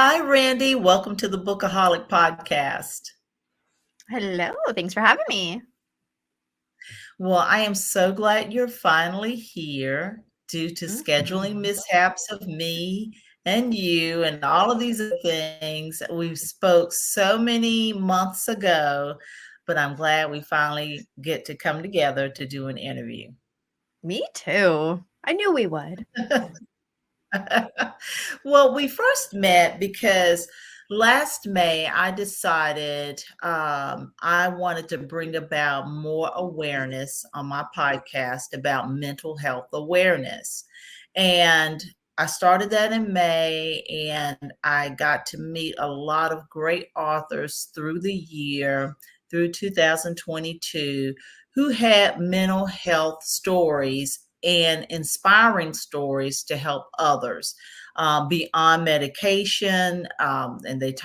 Hi, Randy. Welcome to the Bookaholic podcast. Hello, thanks for having me. Well, I am so glad you're finally here due to scheduling mishaps of me and you and all of these other things. We spoke so many months ago, but I'm glad we finally get to come together to do an interview. Me too. I knew we would. Well, we first met because last May I decided I wanted to bring about more awareness on my podcast about mental health awareness. And I started that in May, and I got to meet a lot of great authors through the year, through 2022, who had mental health stories and inspiring stories to help others beyond medication. And they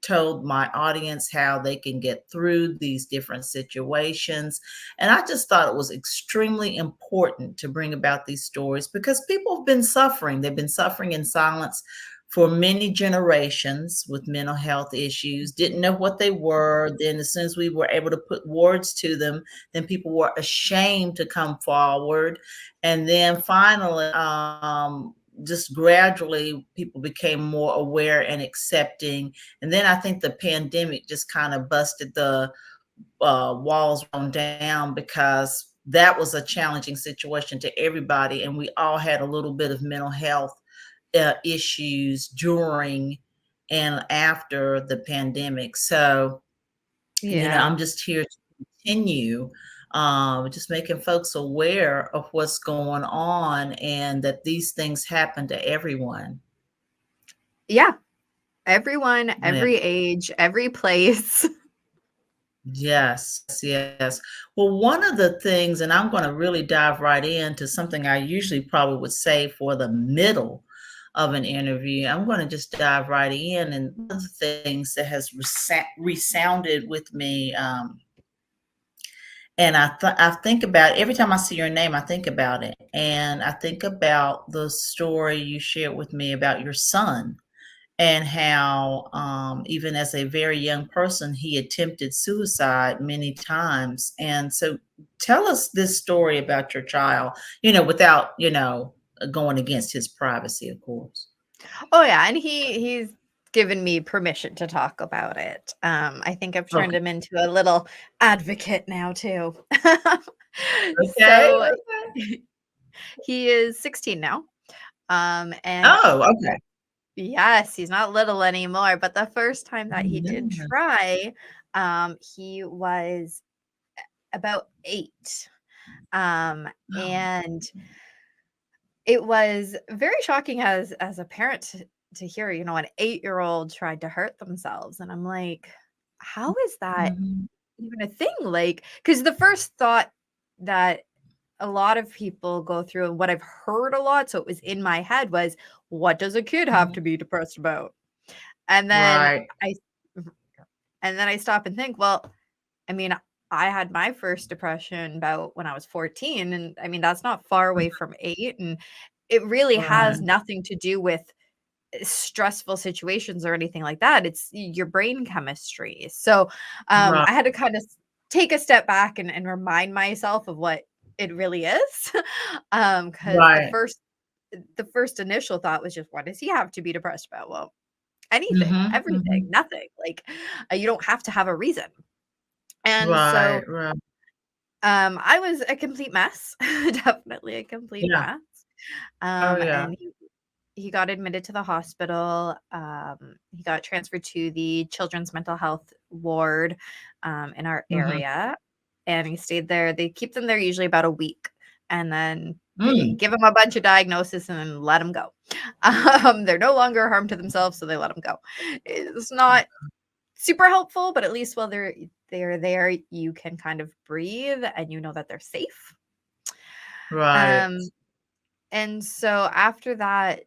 told my audience how they can get through these different situations. And I just thought it was extremely important to bring about these stories because people have been suffering. They've been suffering in silence for many generations with mental health issues, didn't know what they were. Then, as soon as we were able to put words to them, then people were ashamed to come forward. And then finally, just gradually, people became more aware and accepting. And then I think the pandemic just kind of busted the walls down because that was a challenging situation to everybody. And we all had a little bit of mental health issues during and after the pandemic. So, Yeah. I'm just here to continue just making folks aware of what's going on and that these things happen to everyone. Yeah. Everyone, Yeah. every age, every place. Yes, yes. Well, one of the things, and I'm going to really dive right into something I usually probably would say for the middle of an interview. I'm going to just dive right in. And one of the things that has resounded with me, and I think about every time I see your name, I think about it. And I think about the story you shared with me about your son and how even as a very young person, he attempted suicide many times. And so tell us this story about your child, without, going against his privacy, of course. Oh yeah, and he's given me permission to talk about it. I think I've turned Okay. him into a little advocate now too. Okay. So he is 16 now. And Oh, okay. yes, he's not little anymore, but the first time that he did Yeah. try, he was about 8. And it was very shocking as a parent to hear, an 8-year-old tried to hurt themselves, and I'm like, "How is that Mhm. even a thing?" Like, because the first thought that a lot of people go through and what I've heard a lot, so it was in my head was, "What does a kid have Mhm. to be depressed about?" And then Right. I and then I stop and think, well, I mean, I had my first depression about when I was 14, and I mean, that's not far away from 8, and it really has Right. nothing to do with stressful situations or anything like that. It's your brain chemistry. So, Right. I had to kind of take a step back and remind myself of what it really is. Because Right. the first initial thought was just, what does he have to be depressed about? Well, anything, Mhm. everything, Mhm. nothing. Like, you don't have to have a reason. And Right. so, Right. I was a complete mess, definitely a complete Yeah. mess. Oh, yeah. And he got admitted to the hospital. He got transferred to the children's mental health ward in our Mhm. area, and he stayed there. They keep them there usually about a week, and then they Mm. give him a bunch of diagnosis and then let him go. They're no longer harm to themselves, so they let him go. It's not super helpful, but at least while they're there, you can kind of breathe and you know that they're safe. Right. Um, and so after that,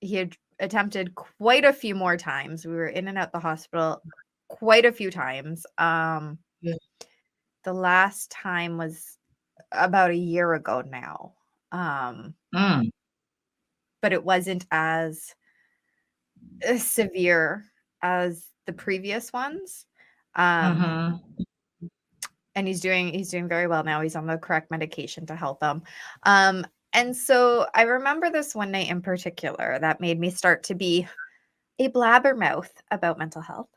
he had attempted quite a few more times. We were in and out the hospital quite a few times. Yeah. The last time was about a year ago now. Um, Mm. but it wasn't as severe as the previous ones. Um, Mm-hmm. and he's doing very well now. He's on the correct medication to help him. Um, and so I remember this one night in particular that made me start to be a blabbermouth about mental health.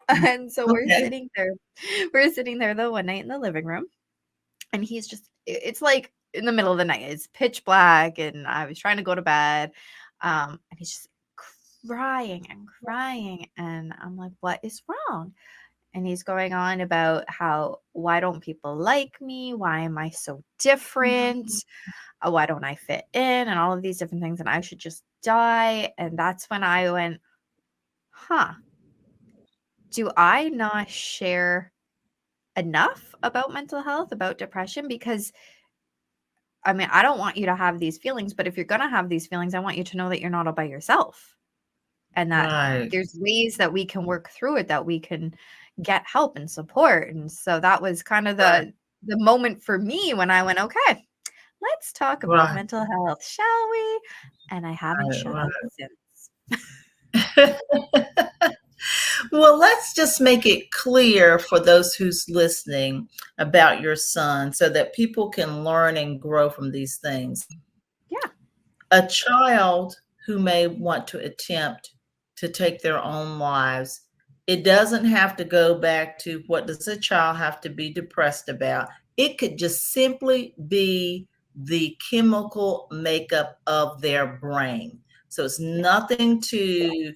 And so Okay. we're sitting there the one night in the living room, and it's like in the middle of the night. It's pitch black, and I was trying to go to bed. And he's just crying and crying, and I'm like, what is wrong? And he's going on about how, why don't people like me? Why am I so different? Why don't I fit in? And all of these different things, and I should just die. And that's when I went, huh, do I not share enough about mental health, about depression? Because I mean, I don't want you to have these feelings, but if you're going to have these feelings, I want you to know that you're not all by yourself, and that Right. there's ways that we can work through it, that we can get help and support. And so that was kind of Right. the moment for me when I went, okay, let's talk about Right. mental health, shall we? And I haven't Right. shut up since. Right. Well, let's just make it clear for those who's listening about your son so that people can learn and grow from these things. Yeah. A child who may want to attempt to take their own lives, it doesn't have to go back to what does a child have to be depressed about. It could just simply be the chemical makeup of their brain. So it's nothing to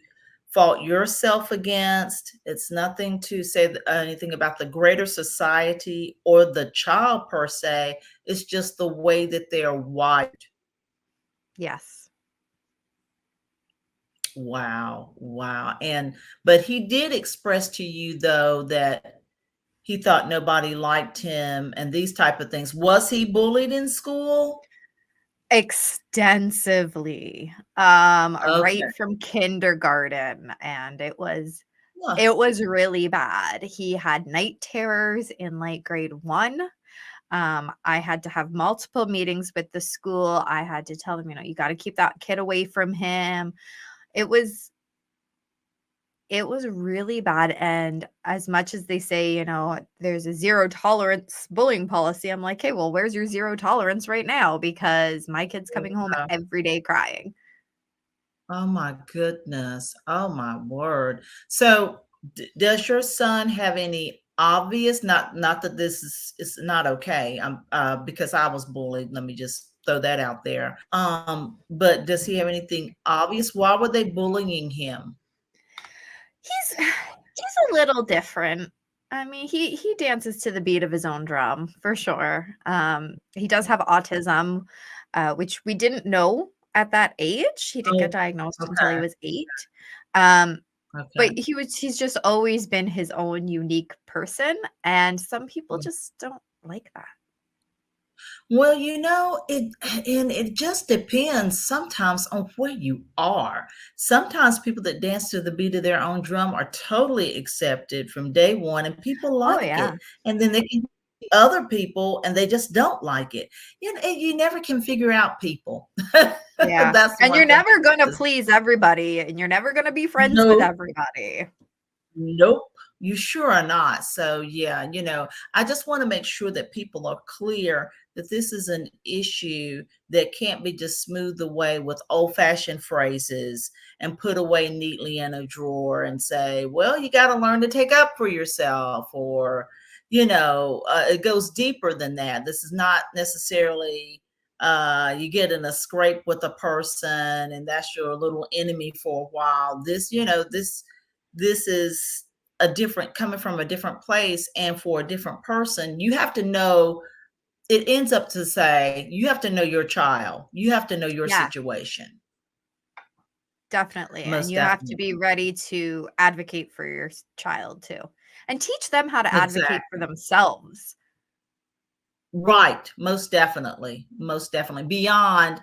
fault yourself against. It's nothing to say anything about the greater society or the child per se. It's just the way that they're wired. Yes. Wow, wow. But he did express to you though that he thought nobody liked him and these type of things. Was he bullied in school? Extensively, Okay. right from kindergarten, and Huh, it was really bad. He had night terrors in, like, grade 1. I had to have multiple meetings with the school. I had to tell them, "You gotta keep that kid away from him." It was it was really bad, and as much as they say, there's a zero tolerance bullying policy, I'm like, "Hey, well, where's your zero tolerance right now? Because my kid's coming home yeah. every day crying." Oh my goodness. Oh my word. So does your son have any obvious, not that this is not okay. Because I was bullied. Let me just throw that out there. But does he have anything obvious? Why were they bullying him? He's a little different. I mean, he dances to the beat of his own drum for sure. He does have autism, which we didn't know at that age. He didn't get Oh, diagnosed until he okay. was 8. Um, but Okay. he's just always been his own unique person, and some people just don't like that. Well, it just depends sometimes on where you are. Sometimes people that dance to the beat of their own drum are totally accepted from day one, and people Oh like yeah. it. And then they can see other people and they just don't like it. You never can figure out people. Yeah. That's And one you're thing. never gonna please everybody, and you're never gonna be friends with No, everybody. nope, you sure are not. So, yeah, I just want to make sure that people are clear that this is an issue that can't be just smoothed away with old-fashioned phrases and put away neatly in a drawer and say, well, you got to learn to take up for yourself, or, it goes deeper than that. This is not necessarily you get in a scrape with a person and that's your little enemy for a while. This is a different coming from a different place, and for a different person you have to know. It ends up to say you have to know your child, you have to know your Yeah. situation. Definitely, and Most you have to be definitely. ready to advocate for your child too, and teach them how to advocate for Exactly. themselves. Right, most definitely beyond,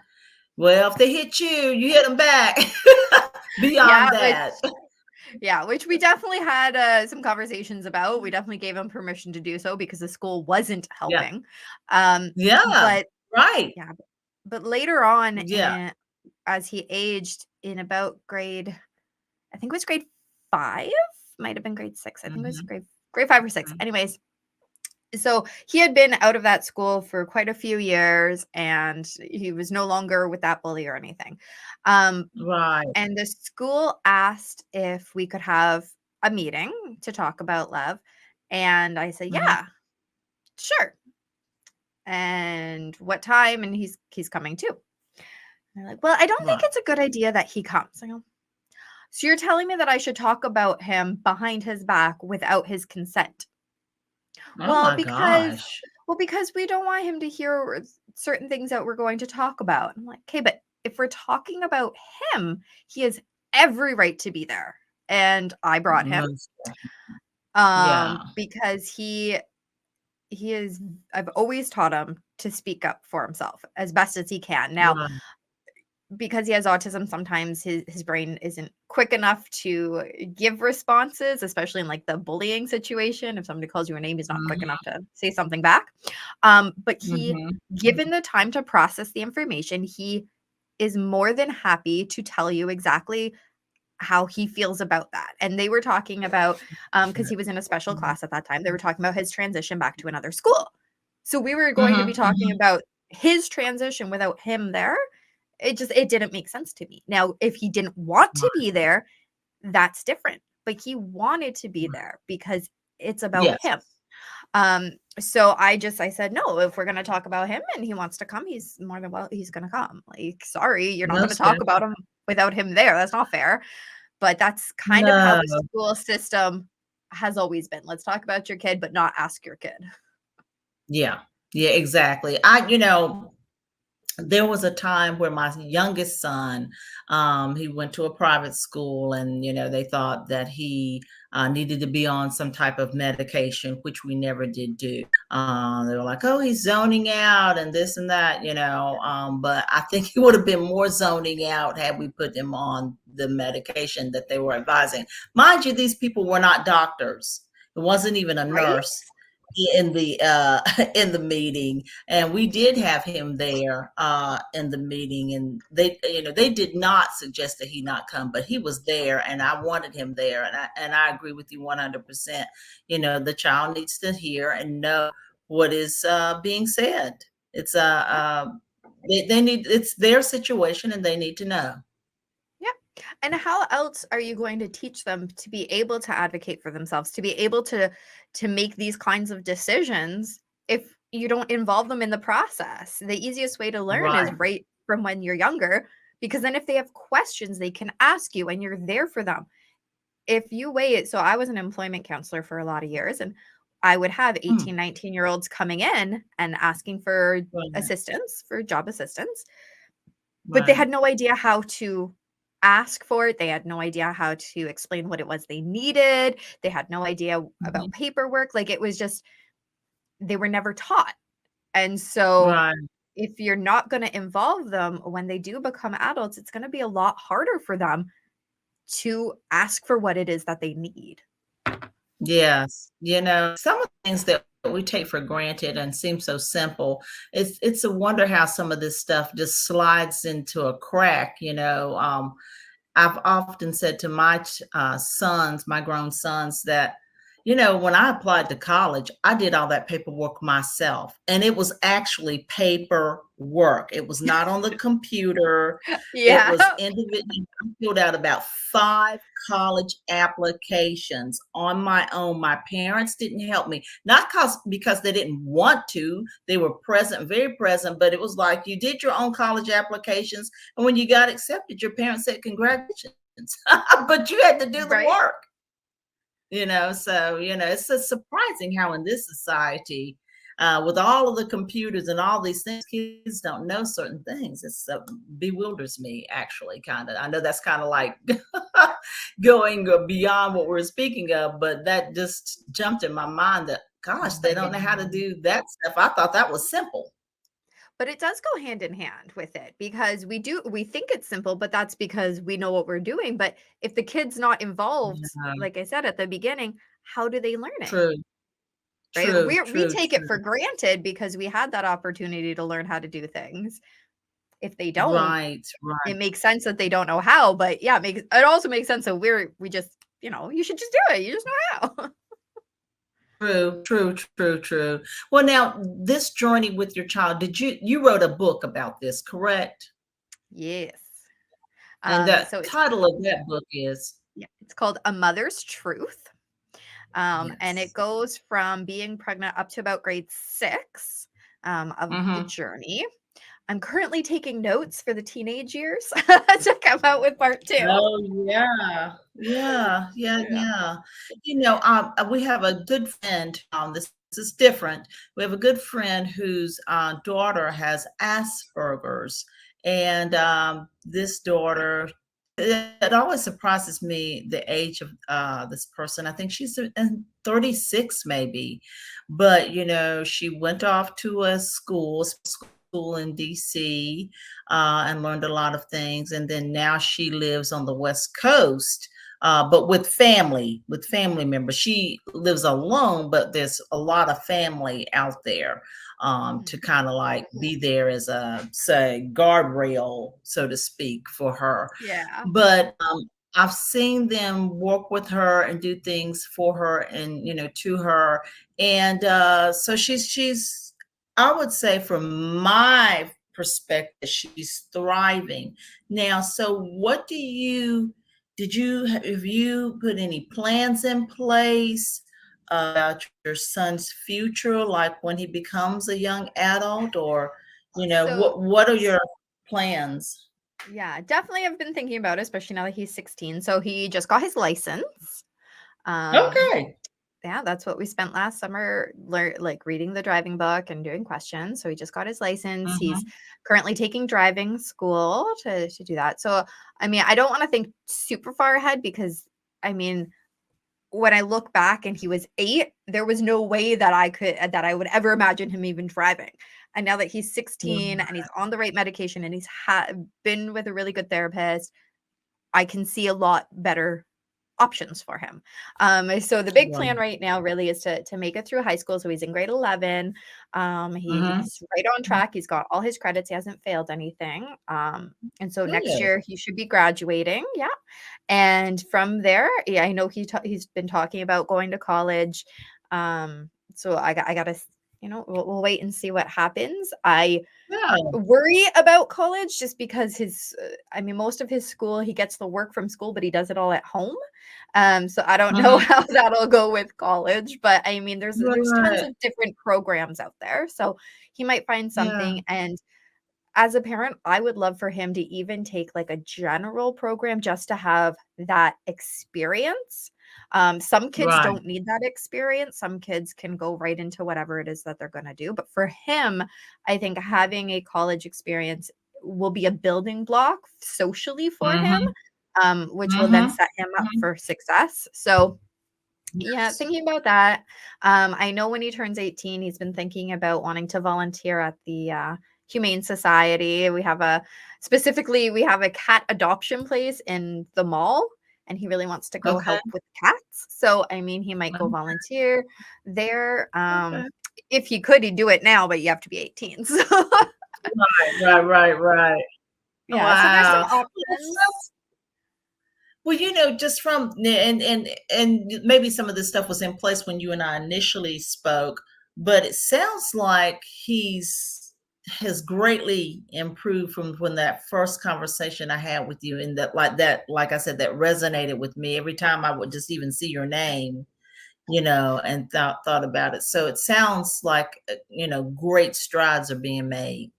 well, if they hit you, you hit them back. Yeah, Beyond which that. which we definitely had some conversations about. We definitely gave them permission to do so because the school wasn't Yeah, helping. yeah, But right, yeah, but later on, yeah. as he aged in about grade I think it was grade 5, might have been grade 6. I think it was Mhm, grade 5 or 6. mhm. Anyways, so he had been out of that school for quite a few years, and he was no longer with that bully or anything. Um, Right. and the school asked if we could have a meeting to talk about love. And I said, Mhm. yeah, sure. And what time? And he's coming too. And they're like, well, I don't think Right. it's a good idea that he comes. I go, so you're telling me that I should talk about him behind his back without his consent? Oh Well, my because gosh. because we don't want him to hear certain things that we're going to talk about. I'm like, okay, but if we're talking about him, he has every right to be there. And I brought him Most yeah. because he is I've always taught him to speak up for himself as best as he can. Now, Right. because he has autism, sometimes his brain isn't quick enough to give responses, especially in like the bullying situation. If somebody calls you a name, he's not quick Mhm, enough to say something back. But he, mhm. given the time to process the information, he is more than happy to tell you exactly how he feels about that. And they were talking about, because he was in a special Mhm. class at that time, they were talking about his transition back to another school. So we were going to be Mhm, talking mhm. about his transition without him there. It didn't make sense to me. Now, if he didn't want to Right, be there, that's different. But he wanted to be right. there because it's about Yes. him. So I said, no, if we're gonna talk about him and he wants to come, he's more than well, he's gonna come. Like, sorry, you're not gonna Most talk about definitely. him without him there. That's not fair. But that's kind of how No. the school system has always been. Let's talk about your kid, but not ask your kid. Yeah. Yeah, exactly. There was a time where my youngest son, he went to a private school and, they thought that he needed to be on some type of medication, which we never did do. They were like, oh, he's zoning out and this and that, but I think he would have been more zoning out had we put him on the medication that they were advising. Mind you, these people were not doctors. It wasn't even a Right? nurse in the in the meeting, and we did have him there in the meeting, and they did not suggest that he not come, but he was there and I wanted him there, and I agree with you 100%. The child needs to hear and know what is being said. It's they need, it's their situation and they need to know. Yeah. And how else are you going to teach them to be able to advocate for themselves, to be able to make these kinds of decisions if you don't involve them in the process? The easiest way to learn is Right. right from when you're younger, because then if they have questions, they can ask you and you're there for them. If you wait, so I was an employment counselor for a lot of years, and I would have Mm, 18, 19-year-olds coming in and asking for right. assistance, for job assistance, but they Right. had no idea how to ask for it. They had no idea how to explain what it was they needed. They had no idea Mhm. about paperwork. Like, it was just, they were never taught. And so Right. if you're not going to involve them when they do become adults, it's going to be a lot harder for them to ask for what it is that they need. Yes, some of the things that we take for granted and seem so simple, it's a wonder how some of this stuff just slides into a crack. I've often said to my sons, my grown sons, that, when I applied to college, I did all that paperwork myself. And it was actually paper work. It was not on the computer. It Yeah. was individual. I filled out about 5 college applications on my own. My parents didn't help me, not because they didn't want to. They were present, very present, but it was like you did your own college applications, and when you got accepted, your parents said, congratulations. But you had to do the Right? work, so, it's just surprising how in this society, with all of the computers and all these things, kids don't know certain things. It's bewilders me, actually, kind of. I know that's kind of like going beyond what we're speaking of, but that just jumped in my mind that, gosh, they don't know how to do that stuff. I thought that was simple. But it does go hand in hand with it, because we think it's simple, but that's because we know what we're doing. But if the kid's not involved, Yeah, like I said at the beginning, how do they learn it? true, Right? true, We true, take it for true. granted because we had that opportunity to learn how to do things. If they don't, Right, it right. makes sense that they don't know how, but yeah, it also makes sense that we just, you should just do it. You just know how. True, true, true, true. Well, now this journey with your child, you wrote a book about this, correct? Yes. And So the title of that book is it's called A Mother's Truth. And it yes. goes from being pregnant up to about grade 6 of the Mhm. journey. I'm currently taking notes for the teenage years to come out with part 2. Oh, yeah. Yeah, yeah, Yeah. yeah. We have a good friend, this is different. We have a good friend whose, daughter has Asperger's, and, this daughter it always surprises me the age of, this person. I think she's in 36 maybe, but, she went off to a school in DC, and learned a lot of things. And then now she lives on the West Coast, but with family members. She lives alone, but there's a lot of family out there, to Mhm. kind of like be there as a, say, guardrail, so to speak, for her. Yeah. But I've seen them work with her and do things for her and to her, and so she's I would say from my perspective, she's thriving. Now, so what have you put any plans in place about your son's future, like when he becomes a young adult, or, So what are your plans? yeah, definitely I've been thinking about it, especially now that he's 16. So he just got his license. Um, Okay. yeah, that's what we spent last summer, like reading the driving book and doing questions. So he just got his license. He's Mhm. currently taking driving school to do that. So I mean, I don't want to think super far ahead because I mean, when I look back and he was 8, there was no way that I would ever imagine him even driving. And now that he's 16 and he's on the right medication and he's been with a really good therapist, I can see a lot better options for him. So the big plan Right. right now really is to make it through high school. So he's in grade 11. Mhm. He's right on track. He's got all his credits. He hasn't failed anything. And so next Good. year he should be graduating. Yeah. And from there, yeah, I know he's been talking about going to college. So I gotta, we'll wait and see what happens. I Yeah. worry about college just because I mean, most of his school, he gets the work from school, but he does it all at home. So I don't know Mhm. how that'll go with college, but I mean, there's tons Right. of different programs out there. So he might find Yeah. something. And as a parent, I would love for him to even take like a general program just to have that experience. Some kids Right. don't need that experience. Some kids can go right into whatever it is that they're going to do. But for him, I think having a college experience will be a building block socially for him, Mhm. which will then Mhm. set him up Mhm. for success. So, yeah, Yes. thinking about that. I know when he turns 18, he's been thinking about wanting to volunteer at the Humane Society. We have a cat adoption place in the mall, and he really wants to go Okay. help with cats. So, I mean, he might go volunteer there. Okay. If he could, he'd do it now, but you have to be 18. So, Right, right, right. yeah, so there's some Wow. options. Well, just from and maybe some of this stuff was in place when you and I initially spoke, but it sounds like he's has greatly improved from when that first conversation I had with you, and like I said, that resonated with me every time I would just even see your name, and thought about it. So it sounds like great strides are being made.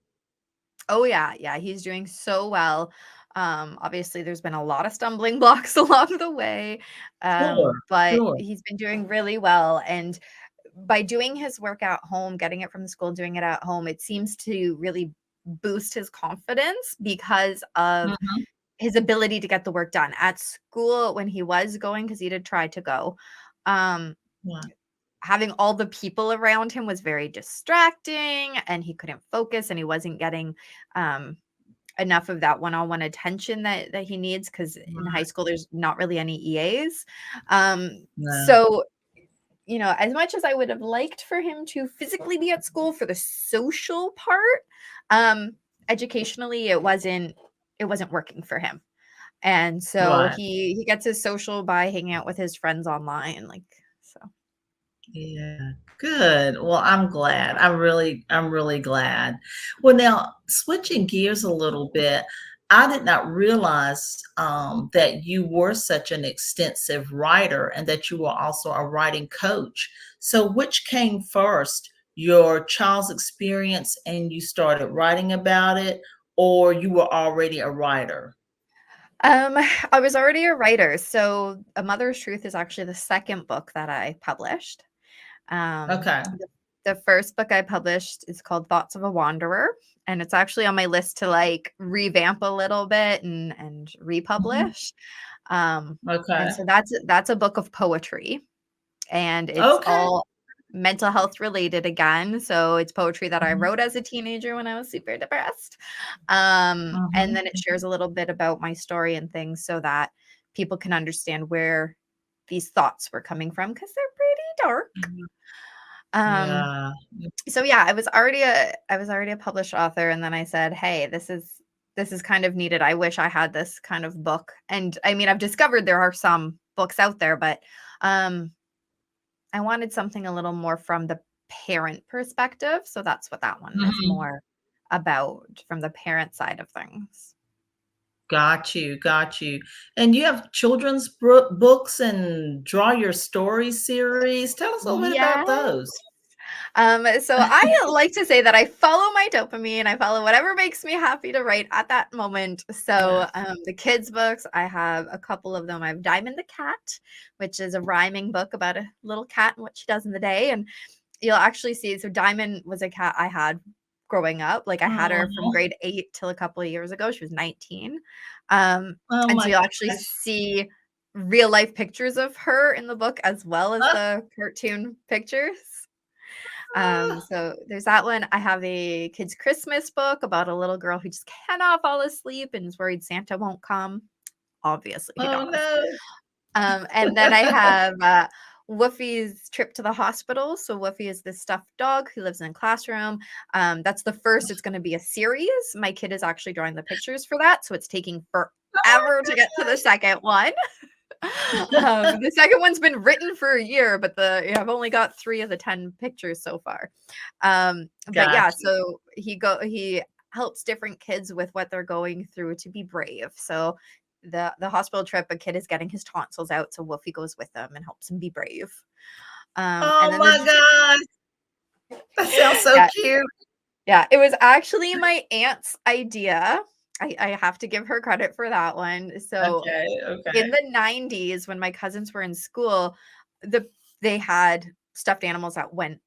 Oh yeah, yeah, he's doing so well. Obviously there's been a lot of stumbling blocks along the way. Sure, But sure. he's been doing really well, and by doing his work at home, getting it from school, doing it at home, it seems to really boost his confidence because of Mhm. his ability to get the work done. At school when he was going, because he did try to go, um Right. having all the people around him was very distracting and he couldn't focus and he wasn't getting um enough of that one-on-one attention that he needs because in high Right. school there's not really any EAs. No. So as much as I would have liked for him to physically be at school for the social part, um, educationally it wasn't working for him. And so Right. he gets his social by hanging out with his friends online, like, so. Yeah, good. Well, I'm glad. I'm really glad. Well, now switching gears a little bit, I did not realize that you were such an extensive writer and that you were also a writing coach. So, which came first, your child's experience and you started writing about it, or you were already a writer? Um, I was already a writer, so A Mother's Truth is actually the second book that I published. Okay. The first book I published is called Thoughts of a Wanderer, and it's actually on my list to, like, revamp a little bit and Mhm. republish. Um, and Okay. so that's a book of poetry, and it's Okay. all mental health related again. So it's poetry that I Mhm. wrote as a teenager when I was super depressed. And Mhm. then it shares a little bit about my story and things so that people can understand where these thoughts were coming from because they're pretty dark. Mhm. Um, Yeah. so yeah, I was already a published author, and then I said, "Hey, this is kind of needed. I wish I had this kind of book." And I mean, I've discovered there are some books out there, but um I wanted something a little more from the parent perspective, so that's what that one is Mhm. more about, from the parent side of things. Got you, got you. And you have children's books and Draw Your Story series. Tell us a little bit Yeah. about those. So I like to say that I follow my dopamine. I follow whatever makes me happy to write at that moment. So Yes. the kids' books, I have a couple of them. I have Diamond the Cat, which is a rhyming book about a little cat and what she does in the day. And you'll actually see, so Diamond was a cat I had growing up. Like I had her from Oh, grade 8 till a couple of years ago. She was 19. Um, oh and my so you'll actually gosh. see real life pictures of her in the book as well as Ah, the cartoon pictures. ah. So there's that one. I have a kid's Christmas book about a little girl who just cannot fall asleep and is worried Santa won't come. Obviously, he Oh does. no. And then I have Woofie's trip to the hospital. So Woofie is this stuffed dog who lives in a classroom. That's the first. It's going to be a series. My kid is actually drawing the pictures for that, so it's taking forever to get to the second one. The second one's been written for a year, but I've only got 3 of the 10 pictures so far. But Got yeah, you. so he helps different kids with what they're going through to be brave. So the hospital trip, a kid is getting his tonsils out, so Wolfie goes with them and helps him be brave. And Oh then my there's gosh. That sounds so yeah, cute. yeah, it was actually my aunt's idea. I have to give her credit for that one. So Okay, in okay. the 90s, when my cousins were in school, the they had stuffed animals that went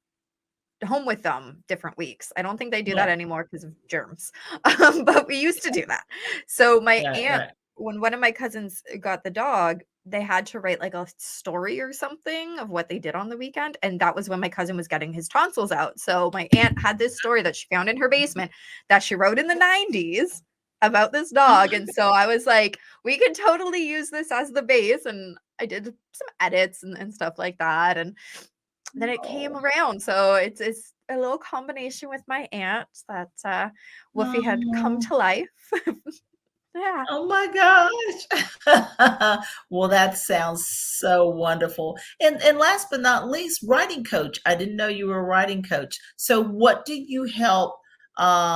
home with them different weeks. I don't think they do that Yeah, anymore because of germs, but we used to do that. So my right, aunt, right. when one of my cousins got the dog, they had to write like a story or something of what they did on the weekend, and that was when my cousin was getting his tonsils out. So my aunt had this story that she found in her basement that she wrote in the 90s about this dog, and so I was like, we could totally use this as the base, and I did some edits and stuff like that, and then it came Oh, around. So it's a little combination with my aunt that Woofy had come oh. to life. Yeah. Oh my gosh. Well, that sounds so wonderful. And last but not least, writing coach. I didn't know you were a writing coach. So what do you help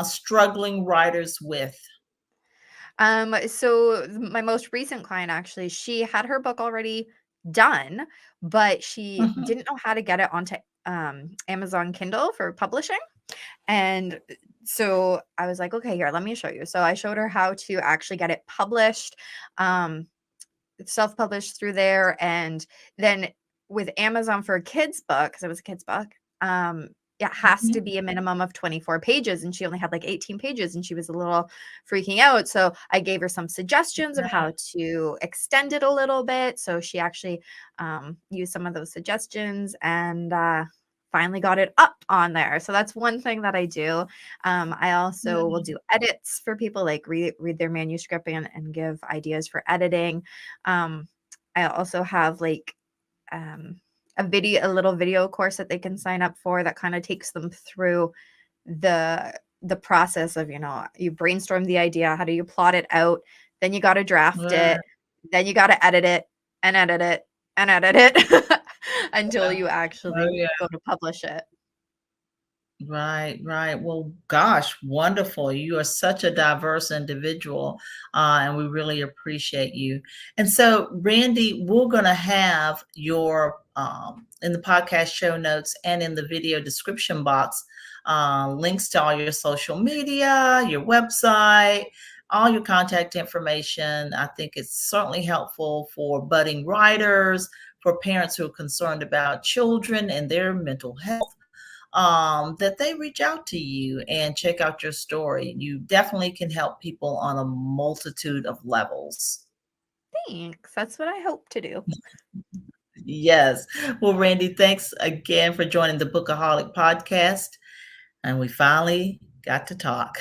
struggling writers with? So my most recent client actually, she had her book already done, but she Mhm. didn't know how to get it onto Amazon Kindle for publishing. And so I was like, okay, here, let me show you. So I showed her how to actually get it published. Um, self-published through there, and then with Amazon for a kid's book, because it was a kid's book, it has to Mhm. be a minimum of 24 pages, and she only had like 18 pages, and she was a little freaking out. So I gave her some suggestions of Yeah. how to extend it a little bit. So she actually used some of those suggestions and finally got it up on there. So that's one thing that I do. I also will do edits for people, like read their manuscript and give ideas for editing. um, I also have like um, a little video course that they can sign up for that kind of takes them through the the process of, you brainstorm the idea, how do you plot it out, then you got to draft Right. it, then you got to edit it and edit it and edit it until you Oh, actually yeah. go to publish it. Right, right. Well, gosh, wonderful. You are such a diverse individual, and we really appreciate you. And so, Randy, we're going to have your in the podcast show notes and in the video description box links to all your social media, your website, all your contact information. I think it's certainly helpful for budding writers, for parents who are concerned about children and their mental health, that they reach out to you and check out your story. You definitely can help people on a multitude of levels. Thanks. That's what I hope to do. Yes. Well, Randy, thanks again for joining the Bookaholic podcast. And we finally got to talk.